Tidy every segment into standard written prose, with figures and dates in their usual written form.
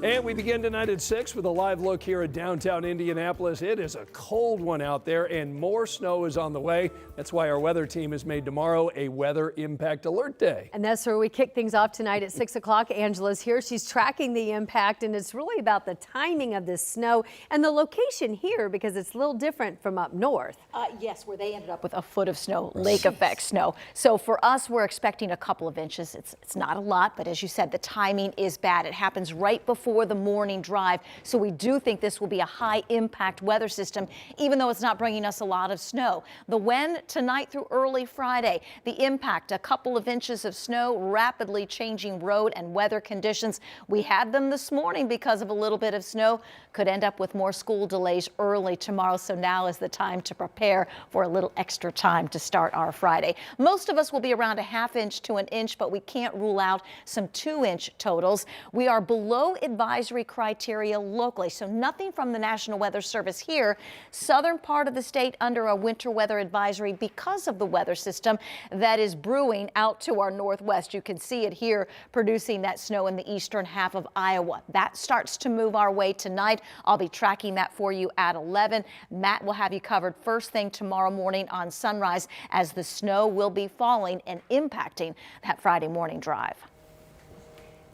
And we begin tonight at 6 with a live look here at downtown Indianapolis. It is a cold one out there and more snow is on the way. That's why our weather team has made tomorrow a weather impact alert day. And that's where we kick things off tonight at 6 o'clock. Angela's here. She's tracking the impact, and it's really about the timing of this snow and the location here because it's a little different from up north. Yes, where they ended up with a foot of snow, lake effect snow. So for us, we're expecting a couple of inches. It's not a lot, but as you said, the timing is bad. It happens right before the morning drive. So we do think this will be a high impact weather system, even though it's not bringing us a lot of snow. The when tonight through early Friday, the impact, a couple of inches of snow, rapidly changing road and weather conditions. We had them this morning because of a little bit of snow. Could end up with more school delays early tomorrow. So now is the time to prepare for a little extra time to start our Friday. Most of us will be around a ½ inch to an inch, but we can't rule out some 2-inch totals. We are below advisory criteria locally, so nothing from the National Weather Service here. Southern part of the state under a winter weather advisory because of the weather system that is brewing out to our northwest. You can see it here producing that snow in the eastern half of Iowa. That starts to move our way tonight. I'll be tracking that for you at 11. Matt will have you covered first thing tomorrow morning on sunrise as the snow will be falling and impacting that Friday morning drive.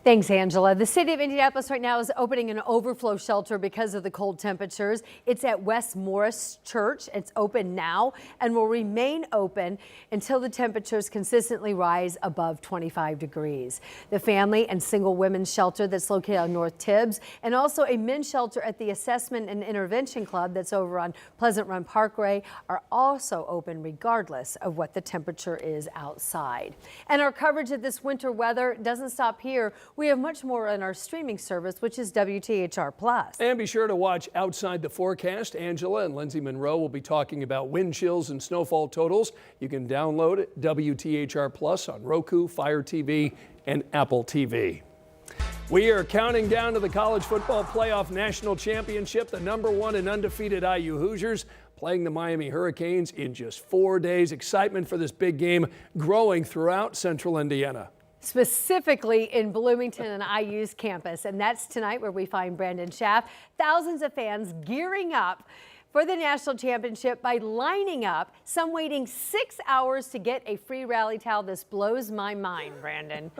Thanks, Angela. The city of Indianapolis right now is opening an overflow shelter because of the cold temperatures. It's at West Morris Church. It's open now and will remain open until the temperatures consistently rise above 25 degrees. The family and single women's shelter that's located on North Tibbs, and also a men's shelter at the Assessment and Intervention Club that's over on Pleasant Run Parkway are also open regardless of what the temperature is outside. And our coverage of this winter weather doesn't stop here. We have much more on our streaming service, which is WTHR Plus. And be sure to watch Outside the Forecast. Angela and Lindsay Monroe will be talking about wind chills and snowfall totals. You can download WTHR Plus on Roku, Fire TV, and Apple TV. We are counting down to the college football playoff national championship. The #1 and undefeated IU Hoosiers playing the Miami Hurricanes in just 4 days. Excitement for this big game growing throughout central Indiana. Specifically in Bloomington and IU's campus. And that's tonight where we find Brandon Schaff. Thousands of fans gearing up for the national championship by lining up, some waiting 6 hours to get a free rally towel. This blows my mind, Brandon.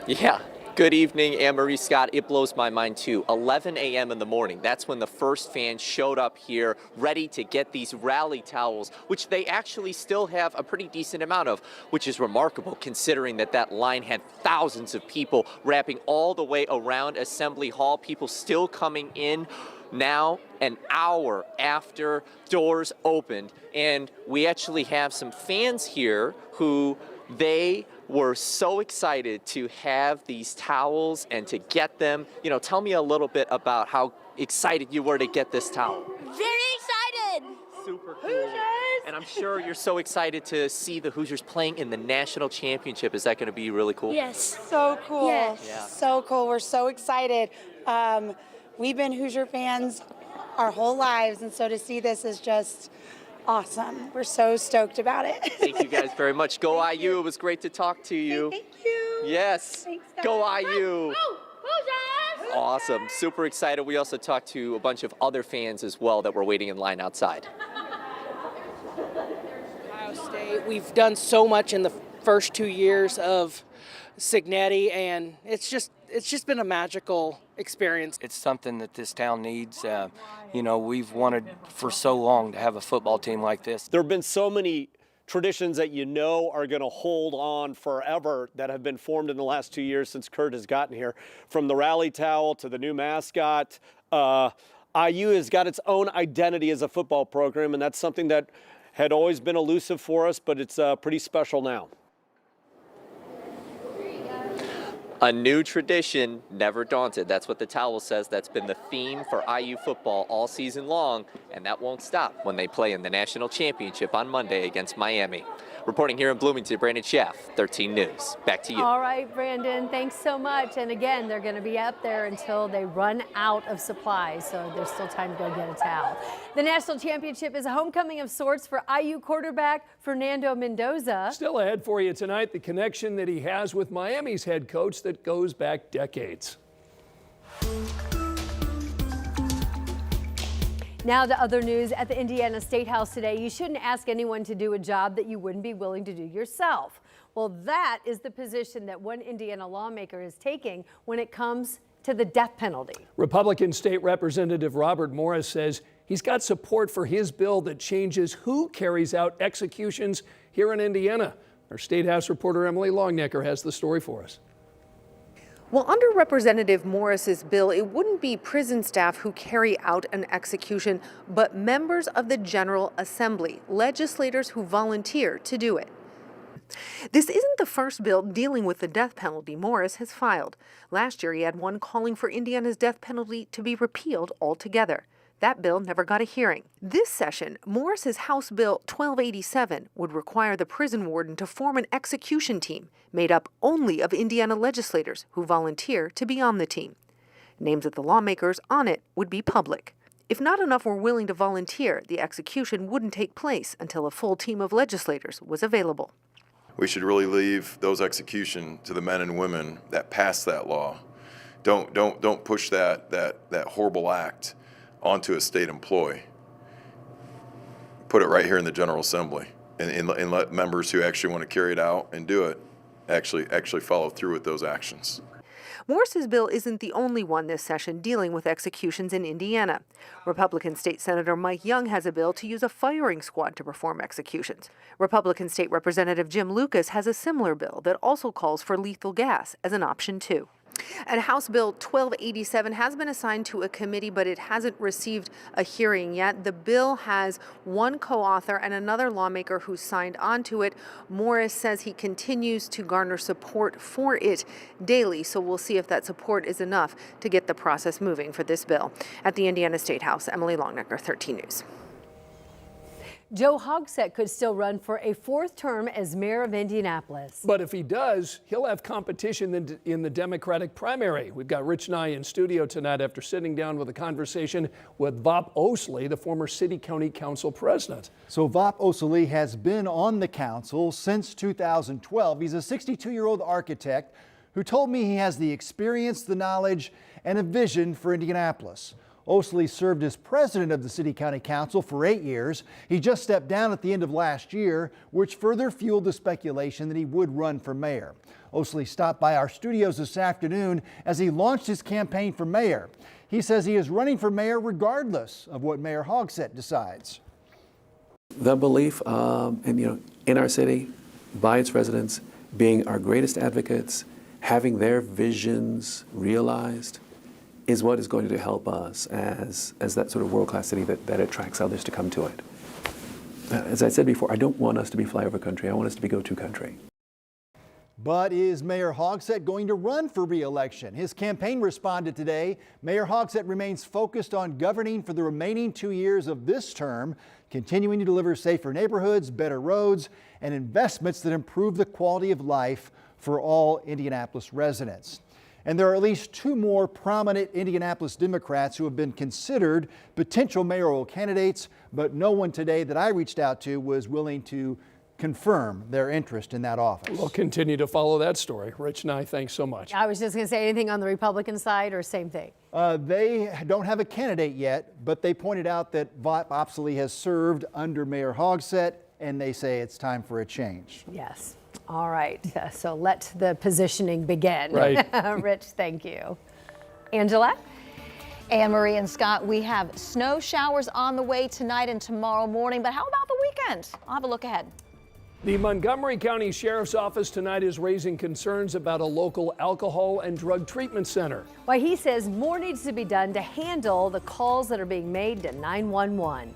Yeah. Good evening, Anne-Marie Scott. It blows my mind too. 11 a.m. in the morning. That's when the first fans showed up here ready to get these rally towels, which they actually still have a pretty decent amount of, which is remarkable considering that line had thousands of people wrapping all the way around Assembly Hall. People still coming in now an hour after doors opened. And we actually have some fans here who they were so excited to have these towels and to get them. You know, tell me a little bit about how excited you were to get this towel. Very excited. Super cool. Hoosiers. And I'm sure you're so excited to see the Hoosiers playing in the national championship. Is that going to be really cool? Yes. So cool. Yes. Yeah. So cool. We're so excited. We've been Hoosier fans our whole lives, and so to see this is just awesome. We're so stoked about it. Thank you guys very much. Go IU. It was great to talk to you. Thank you. Yes. Thanks, Go guys. IU. Hoosiers. Awesome. Super excited. We also talked to a bunch of other fans as well that were waiting in line outside. Ohio State, we've done so much in the first 2 years of Signetti, and it's just been a magical experience. It's something that this town needs. You know, we've wanted for so long to have a football team like this. There have been so many traditions that you know are going to hold on forever that have been formed in the last 2 years since Kurt has gotten here. From the rally towel to the new mascot, IU has got its own identity as a football program, and that's something that had always been elusive for us, but it's pretty special now. A new tradition, never daunted. That's what the towel says. That's been the theme for IU football all season long, and that won't stop when they play in the national championship on Monday against Miami. Reporting here in Bloomington, Brandon Schaff, 13 News. Back to you. All right, Brandon, thanks so much. And again, they're going to be up there until they run out of supplies, so there's still time to go get a towel. The national championship is a homecoming of sorts for IU quarterback Fernando Mendoza. Still ahead for you tonight, the connection that he has with Miami's head coach that goes back decades. Now to other news at the Indiana State House today. You shouldn't ask anyone to do a job that you wouldn't be willing to do yourself. Well, that is the position that one Indiana lawmaker is taking when it comes to the death penalty. Republican State Representative Robert Morris says he's got support for his bill that changes who carries out executions here in Indiana. Our State House reporter Emily Longnecker has the story for us. Well, under Representative Morris's bill, it wouldn't be prison staff who carry out an execution, but members of the General Assembly, legislators who volunteer to do it. This isn't the first bill dealing with the death penalty Morris has filed. Last year, he had one calling for Indiana's death penalty to be repealed altogether. That bill never got a hearing. This session, Morris's House Bill 1287 would require the prison warden to form an execution team made up only of Indiana legislators who volunteer to be on the team. Names of the lawmakers on it would be public. If not enough were willing to volunteer, the execution wouldn't take place until a full team of legislators was available. We should really leave those executions to the men and women that passed that law. Don't push that horrible act onto a state employee. Put it right here in the General Assembly and let members who actually want to carry it out and do it actually follow through with those actions. Morris's bill isn't the only one this session dealing with executions in Indiana. Republican State Senator Mike Young has a bill to use a firing squad to perform executions. Republican State Representative Jim Lucas has a similar bill that also calls for lethal gas as an option too. And House Bill 1287 has been assigned to a committee, but it hasn't received a hearing yet. The bill has one co-author and another lawmaker who signed on to it. Morris says he continues to garner support for it daily, so we'll see if that support is enough to get the process moving for this bill. At the Indiana State House, Emily Longnecker, 13 News. Joe Hogsett could still run for a fourth term as mayor of Indianapolis. But if he does, he'll have competition in the Democratic primary. We've got Rich Nye in studio tonight after sitting down with a conversation with Vop Osley, the former City County Council president. So Vop Osley has been on the council since 2012. He's a 62-year-old architect who told me he has the experience, the knowledge, and a vision for Indianapolis. Osley served as president of the City County Council for 8 years. He just stepped down at the end of last year, which further fueled the speculation that he would run for mayor. Osley stopped by our studios this afternoon as he launched his campaign for mayor. He says he is running for mayor regardless of what Mayor Hogsett decides. The belief in our city, by its residents, being our greatest advocates, having their visions realized, is what is going to help us as that sort of world-class city that attracts others to come to it. As I said before, I don't want us to be flyover country. I want us to be go-to country. But is Mayor Hogsett going to run for re-election? His campaign responded today. Mayor Hogsett remains focused on governing for the remaining 2 years of this term, continuing to deliver safer neighborhoods, better roads, and investments that improve the quality of life for all Indianapolis residents. And there are at least 2 more prominent Indianapolis Democrats who have been considered potential mayoral candidates, but no one today that I reached out to was willing to confirm their interest in that office. We'll continue to follow that story. Rich Nye, thanks so much. I was just going to say, anything on the Republican side or same thing? They don't have a candidate yet, but they pointed out that Vop Osley has served under Mayor Hogsett, and they say it's time for a change. Yes. All right. So let the positioning begin. Right. Rich, thank you. Angela? Anne Marie and Scott, we have snow showers on the way tonight and tomorrow morning, but how about the weekend? I'll have a look ahead. The Montgomery County Sheriff's Office tonight is raising concerns about a local alcohol and drug treatment center. Why he says more needs to be done to handle the calls that are being made to 911.